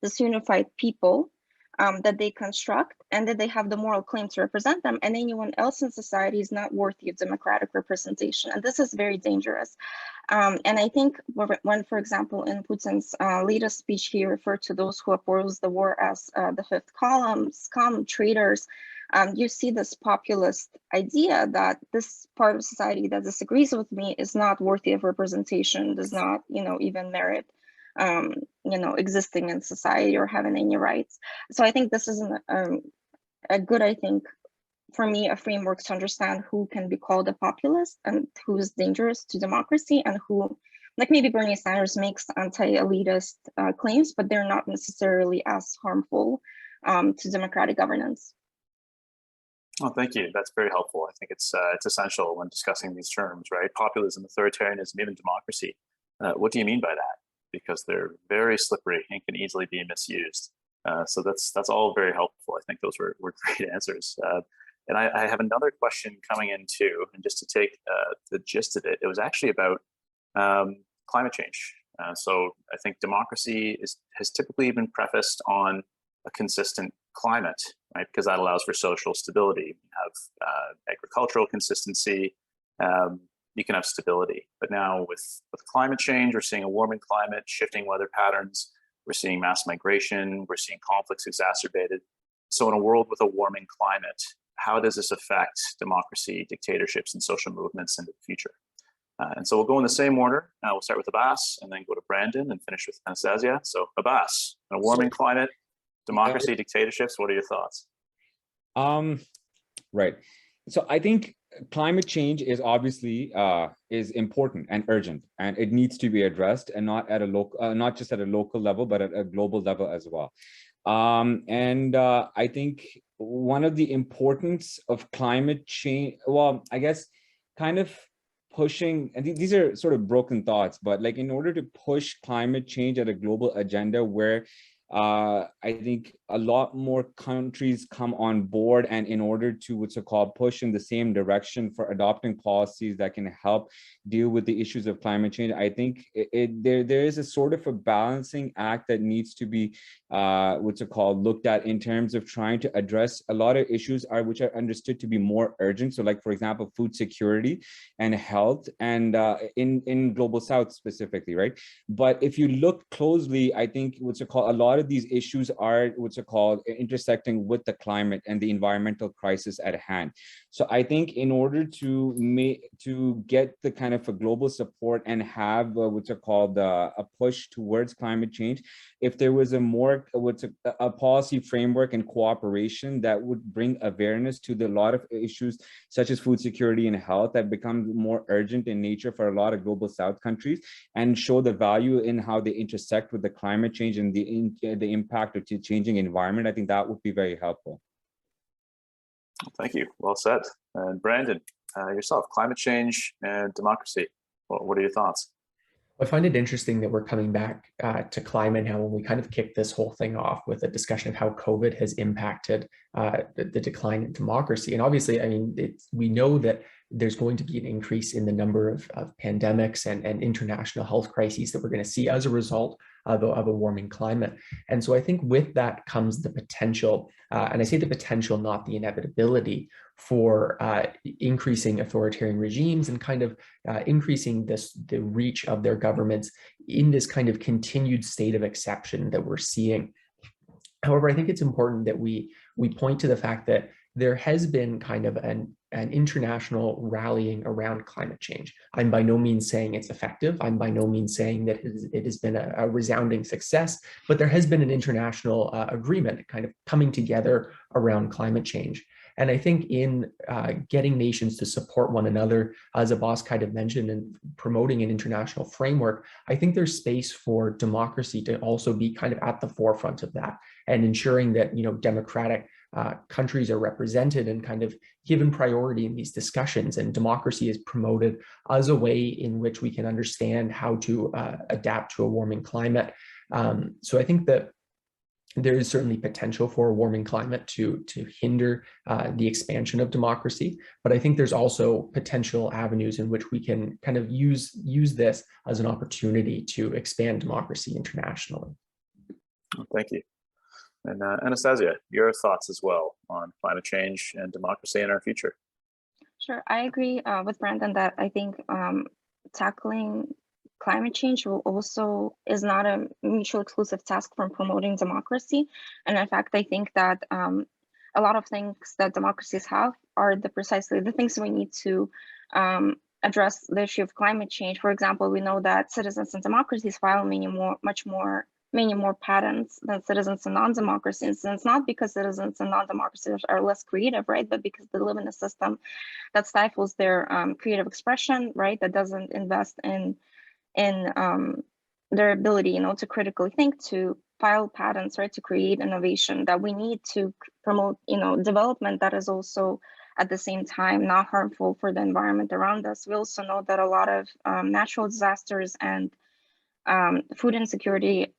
this unified people that they construct, and that they have the moral claim to represent them, and anyone else in society is not worthy of democratic representation. And this is very dangerous. And I think when, for example, in Putin's latest speech, he referred to those who oppose the war as the fifth column, scum, traitors, you see this populist idea that this part of society that disagrees with me is not worthy of representation, does not, even merit, existing in society or having any rights. So I think this is a good, I think, for me, a framework to understand who can be called a populist and who is dangerous to democracy, and who, like maybe Bernie Sanders makes anti-elitist claims, but they're not necessarily as harmful to democratic governance. Oh, thank you. That's very helpful. I think it's essential when discussing these terms, right? Populism, authoritarianism, even democracy. What do you mean by that? Because they're very slippery and can easily be misused. So that's all very helpful. I think those were great answers. And I have another question coming in too, and just to take the gist of it, it was actually about climate change. So I think democracy has typically been prefaced on a consistent climate, right? Because that allows for social stability. You have agricultural consistency, you can have stability. But now with climate change, we're seeing a warming climate, shifting weather patterns, we're seeing mass migration, we're seeing conflicts exacerbated. So in a world with a warming climate, how does this affect democracy, dictatorships, and social movements into the future? And so we'll go in the same order. We'll start with Abbas, and then go to Brandon, and finish with Anastasia. So Abbas, in a warming climate, democracy, dictatorships, what are your thoughts? Right. So I think climate change is obviously is important and urgent, and it needs to be addressed, and not at a local, not just at a local level, but at a global level as well. I think one of the importance of climate change, well, I guess kind of pushing, and these are sort of broken thoughts, but like in order to push climate change at a global agenda where I think a lot more countries come on board, and in order to what's called push in the same direction for adopting policies that can help deal with the issues of climate change, I think there is a sort of a balancing act that needs to be what's called looked at in terms of trying to address a lot of issues which are understood to be more urgent. So like, for example, food security and health, and in global south specifically, right? But if you look closely, I think what's called a lot of these issues are what's called intersecting with the climate and the environmental crisis at hand. So I think in order to get the kind of a global support and have what's called a push towards climate change, if there was a more a policy framework and cooperation that would bring awareness to a lot of issues such as food security and health that become more urgent in nature for a lot of global south countries, and show the value in how they intersect with the climate change and the impact of changing environment, I think that would be very helpful. Thank you. Well said. And Brandon, yourself, climate change and democracy. What are your thoughts? I find it interesting that we're coming back to climate now, when we kind of kicked this whole thing off with a discussion of how COVID has impacted the decline in democracy. And obviously, I mean, we know that there's going to be an increase in the number of pandemics and international health crises that we're going to see as a result of a warming climate. And so I think with that comes the potential, and I say the potential, not the inevitability, for increasing authoritarian regimes and kind of increasing the reach of their governments in this kind of continued state of exception that we're seeing. However, I think it's important that we point to the fact that there has been kind of an international rallying around climate change. I'm by no means saying it's effective. I'm by no means saying that it has been a resounding success, but there has been an international agreement kind of coming together around climate change. And I think in getting nations to support one another, as Abbas kind of mentioned, and promoting an international framework, I think there's space for democracy to also be kind of at the forefront of that, and ensuring that, you know, democratic countries are represented and kind of given priority in these discussions, and democracy is promoted as a way in which we can understand how to adapt to a warming climate. So I think that there is certainly potential for a warming climate to hinder the expansion of democracy, but I think there's also potential avenues in which we can kind of use this as an opportunity to expand democracy internationally. Thank you. And Anastasia, your thoughts as well on climate change and democracy in our future? Sure, I agree with Brandon that I think tackling climate change is not a mutually exclusive task from promoting democracy. And in fact, I think that a lot of things that democracies have are precisely the things we need to address the issue of climate change. For example, we know that citizens in democracies file much more many more patents than citizens in non-democracies. And it's not because citizens in non-democracies are less creative, right? But because they live in a system that stifles their creative expression, right? That doesn't invest in their ability, you know, to critically think, to file patents, right? To create innovation that we need to promote, you know, development that is also at the same time not harmful for the environment around us. We also know that a lot of natural disasters and food insecurity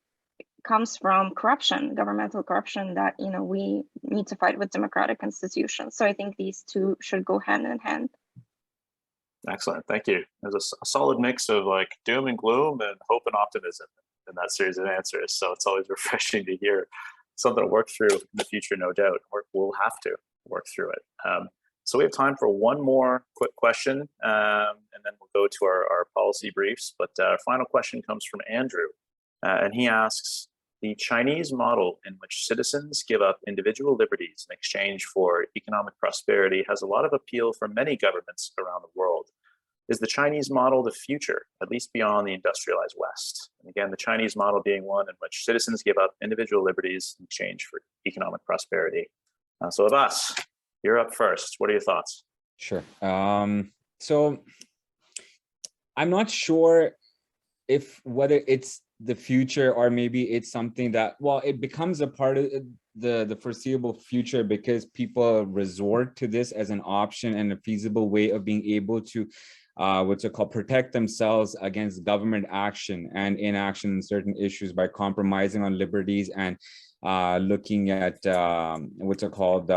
comes from corruption, governmental corruption, that, you know, we need to fight with democratic institutions. So I think these two should go hand in hand. Excellent, thank you. There's a solid mix of like doom and gloom and hope and optimism in that series of answers. So it's always refreshing to hear something to work through in the future, no doubt. We'll have to work through it. So we have time for one more quick question, and then we'll go to our policy briefs. But our final question comes from Andrew, and he asks, the Chinese model in which citizens give up individual liberties in exchange for economic prosperity has a lot of appeal for many governments around the world. Is the Chinese model the future, at least beyond the industrialized West? And again, the Chinese model being one in which citizens give up individual liberties in exchange for economic prosperity. So Abbas, you're up first. What are your thoughts? Sure. So I'm not sure whether it's the future or maybe it's something that, well, it becomes a part of the foreseeable future because people resort to this as an option and a feasible way of being able to what's it called, protect themselves against government action and inaction in certain issues by compromising on liberties and looking at what's it called,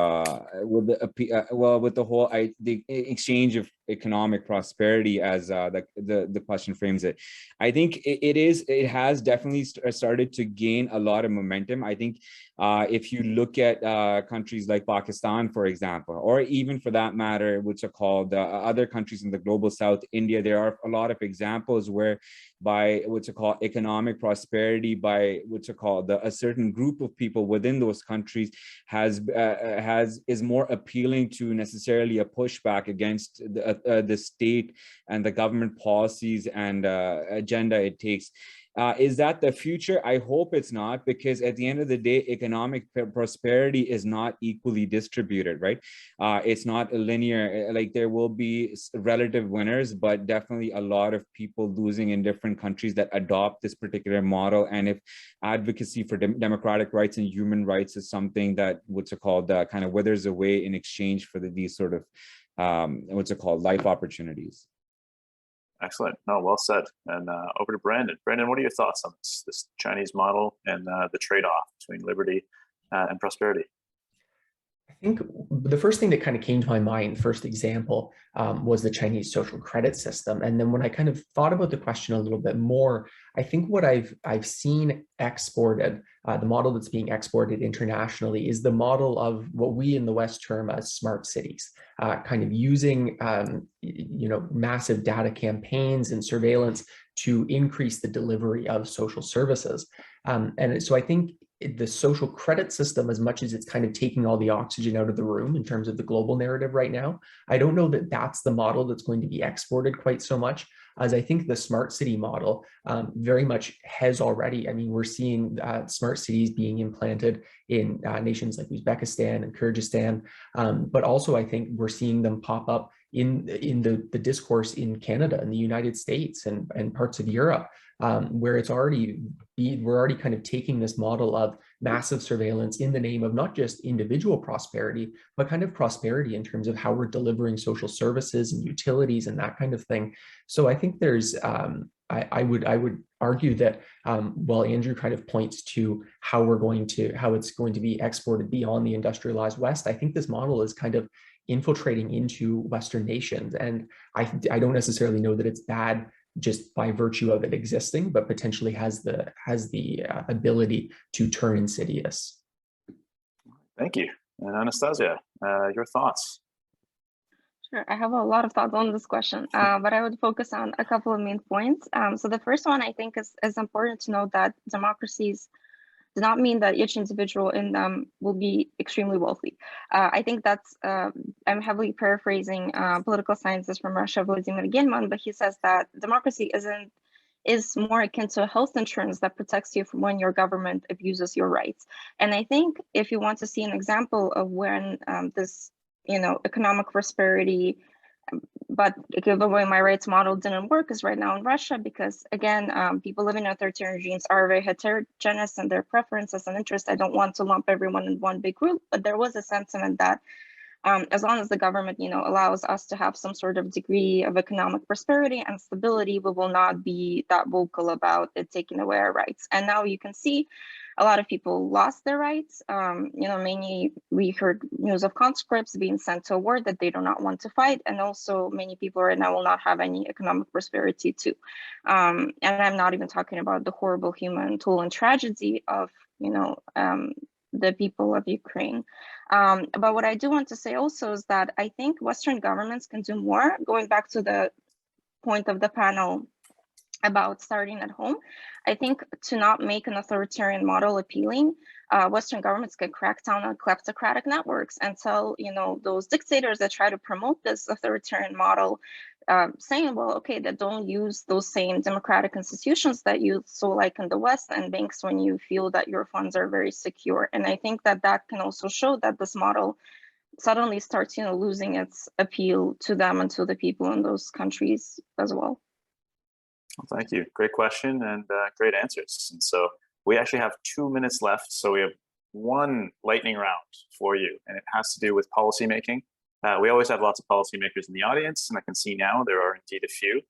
with the whole the exchange of economic prosperity, as the question frames it. I think it has definitely started to gain a lot of momentum. I think if you look at countries like Pakistan, for example, or even for that matter, what's it called, other countries in the global South, India, there are a lot of examples where by what's it called economic prosperity, by what's it called a certain group of people within those countries is more appealing to necessarily a pushback against the state and the government policies and agenda it takes. Is that the future? I hope it's not, because at the end of the day, economic prosperity is not equally distributed, right? It's not linear. Like, there will be relative winners, but definitely a lot of people losing in different countries that adopt this particular model. And if advocacy for democratic rights and human rights is something that what's it called kind of withers away in exchange for these sort of what's it called life opportunities. Excellent. No, well said. And over to Brandon. Brandon, what are your thoughts on this Chinese model and the trade-off between liberty and prosperity? I think the first thing that kind of came to my mind, first example, was the Chinese social credit system. And then when I kind of thought about the question a little bit more, I think what I've seen exported, the model that's being exported internationally, is the model of what we in the West term as smart cities, kind of using massive data campaigns and surveillance to increase the delivery of social services. And so I think the social credit system, as much as it's kind of taking all the oxygen out of the room in terms of the global narrative right now, I don't know that that's the model that's going to be exported quite so much, as I think the smart city model very much has already. I mean, we're seeing smart cities being implanted in nations like Uzbekistan and Kyrgyzstan, but also I think we're seeing them pop up in the discourse in Canada and the United States and parts of Europe, where we're already kind of taking this model of massive surveillance in the name of not just individual prosperity, but kind of prosperity in terms of how we're delivering social services and utilities and that kind of thing. So I think there's, I would argue that while Andrew kind of points to how it's going to be exported beyond the industrialized West, I think this model is kind of infiltrating into Western nations. And I don't necessarily know that it's bad just by virtue of it existing, but potentially has the ability to turn insidious. Thank you. And Anastasia, your thoughts? Sure, I have a lot of thoughts on this question, but I would focus on a couple of main points. So the first one, I think, is important to note that democracies do not mean that each individual in them will be extremely wealthy. I think that's, I'm heavily paraphrasing political sciences from Russia, Vladimir Gelman, but he says that democracy isn't is more akin to a health insurance that protects you from when your government abuses your rights. And I think if you want to see an example of when this, economic prosperity, but give away my rights model didn't work is right now in Russia, because again, people living in authoritarian regimes are very heterogeneous in their preferences and interests. I don't want to lump everyone in one big group, but there was a sentiment that as long as the government, allows us to have some sort of degree of economic prosperity and stability, we will not be that vocal about it taking away our rights. And now you can see a lot of people lost their rights. Many, we heard news of conscripts being sent to a war that they do not want to fight. And also many people right now will not have any economic prosperity too. And I'm not even talking about the horrible human toll and tragedy of, the people of Ukraine. But what I do want to say also is that I think Western governments can do more, going back to the point of the panel about starting at home. I think to not make an authoritarian model appealing, Western governments can crack down on kleptocratic networks and tell, those dictators that try to promote this authoritarian model, saying, well, okay, that don't use those same democratic institutions that you so like in the West and banks when you feel that your funds are very secure. And I think that that can also show that this model suddenly starts, losing its appeal to them and to the people in those countries as well. Well, thank you. Great question and great answers. And so we actually have 2 minutes left. So we have one lightning round for you, and it has to do with policymaking. We always have lots of policymakers in the audience, and I can see now there are indeed a few.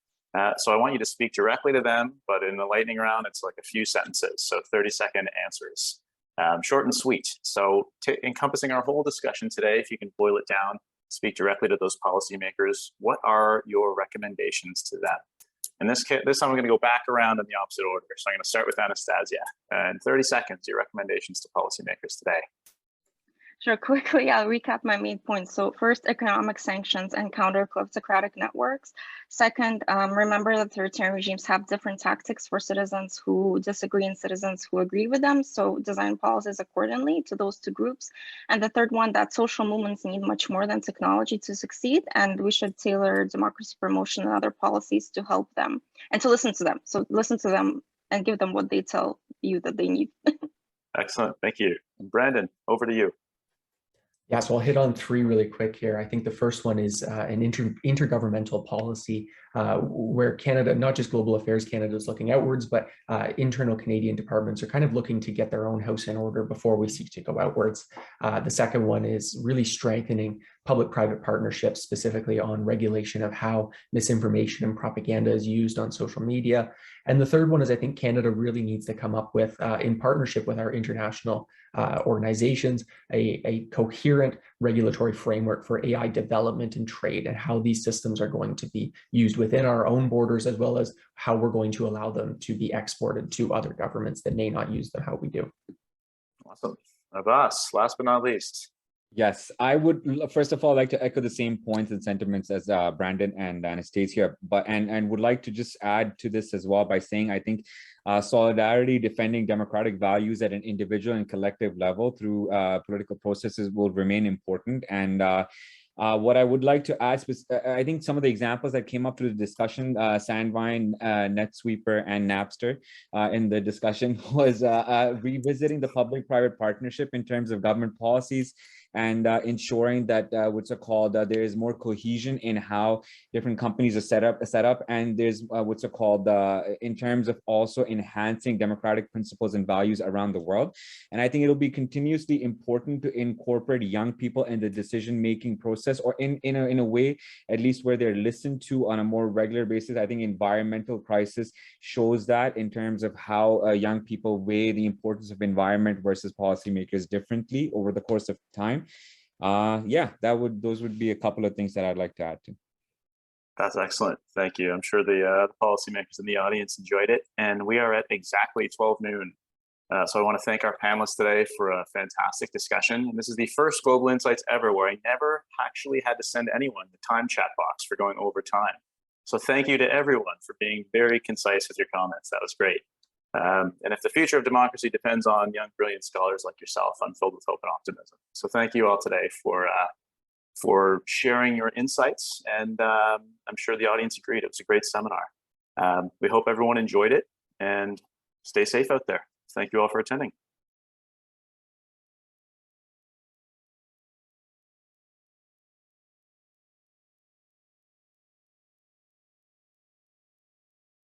So I want you to speak directly to them, but in the lightning round, it's like a few sentences, so 30-second answers. Short and sweet. So encompassing our whole discussion today, if you can boil it down, speak directly to those policymakers. What are your recommendations to them? And this time I'm going to go back around in the opposite order. So I'm going to start with Anastasia. In 30 seconds, your recommendations to policymakers today. Sure, quickly, I'll recap my main points. So first, economic sanctions and counter kleptocratic networks. Second, remember that authoritarian regimes have different tactics for citizens who disagree and citizens who agree with them. So design policies accordingly to those two groups. And the third one, that social movements need much more than technology to succeed. And we should tailor democracy promotion and other policies to help them and to listen to them. So listen to them and give them what they tell you that they need. Excellent, thank you. Brandon, over to you. Yeah, so I'll hit on three really quick here. I think the first one is an intergovernmental policy where Canada, not just Global Affairs Canada is looking outwards, but internal Canadian departments are kind of looking to get their own house in order before we seek to go outwards. The second one is really strengthening public-private partnerships, specifically on regulation of how misinformation and propaganda is used on social media. And the third one is I think Canada really needs to come up with, in partnership with our international organizations, a coherent regulatory framework for AI development and trade and how these systems are going to be used within our own borders, as well as how we're going to allow them to be exported to other governments that may not use them how we do. Awesome. Abbas, last but not least. Yes, I would first of all like to echo the same points and sentiments as Brandon and Anastasia, and would like to just add to this as well by saying I think solidarity, defending democratic values at an individual and collective level through political processes will remain important. And what I would like to add, I think some of the examples that came up through the discussion, Sandvine, NetSweeper, and Napster in the discussion was revisiting the public-private partnership in terms of government policies and ensuring that there is more cohesion in how different companies are set up, and there's in terms of also enhancing democratic principles and values around the world. And I think it'll be continuously important to incorporate young people in the decision-making process, or in a way, at least where they're listened to on a more regular basis. I think environmental crisis shows that in terms of how young people weigh the importance of environment versus policymakers differently over the course of time. Yeah, those would be a couple of things that I'd like to add to. That's excellent. Thank you. I'm sure the policymakers in the audience enjoyed it. And we are at exactly 12 noon. So I want to thank our panelists today for a fantastic discussion. And this is the first Global Insights ever where I never actually had to send anyone the time chat box for going over time. So thank you to everyone for being very concise with your comments. That was great. And if the future of democracy depends on young, brilliant scholars like yourself, I'm filled with hope and optimism. So thank you all today for sharing your insights. And I'm sure the audience agreed. It was a great seminar. We hope everyone enjoyed it and stay safe out there. Thank you all for attending.